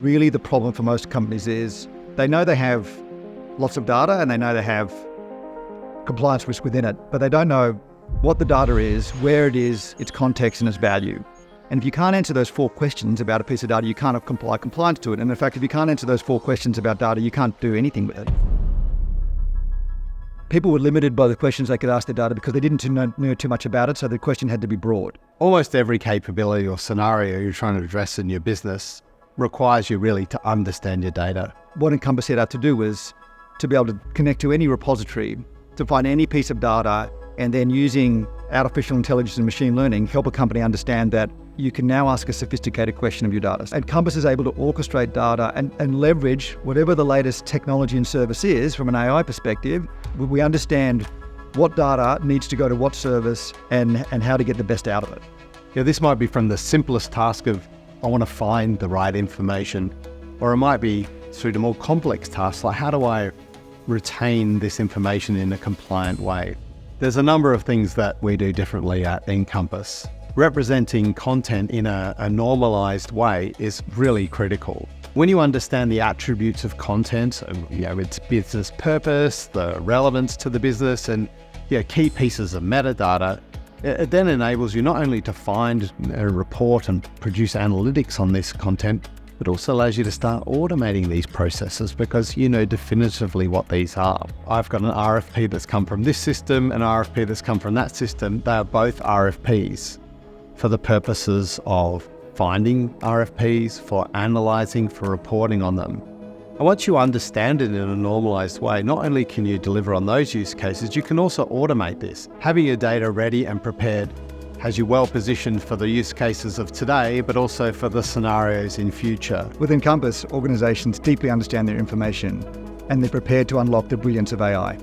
Really, the problem for most companies is they know they have lots of data and they know they have compliance risk within it, but they don't know what the data is, where it is, its context and its value. And if you can't answer those 4 questions about a piece of data, you can't apply compliance to it. And in fact, if you can't answer those 4 questions about data, you can't do anything with it. People were limited by the questions they could ask their data because they didn't know too much about it, so the question had to be broad. Almost every capability or scenario you're trying to address in your business requires you really to understand your data. What Encompass set out to do was to be able to connect to any repository, to find any piece of data, and then using artificial intelligence and machine learning, help a company understand that you can now ask a sophisticated question of your data. Encompass is able to orchestrate data and leverage whatever the latest technology and service is from an AI perspective. We understand what data needs to go to what service and how to get the best out of it. Yeah, this might be from the simplest task of, I want to find the right information, or it might be through the more complex tasks, like how do I retain this information in a compliant way? There's a number of things that we do differently at Encompass. Representing content in a normalized way is really critical. When you understand the attributes of content, its business purpose, the relevance to the business, and key pieces of metadata, it then enables you not only to find a report and produce analytics on this content, but also allows you to start automating these processes because you know definitively what these are. I've got an RFP that's come from this system, an RFP that's come from that system. They are both RFPs for the purposes of finding RFPs, for analyzing, for reporting on them. And once you understand it in a normalized way, not only can you deliver on those use cases, you can also automate this. Having your data ready and prepared has you well positioned for the use cases of today, but also for the scenarios in future. With Encompass, organizations deeply understand their information and they're prepared to unlock the brilliance of AI.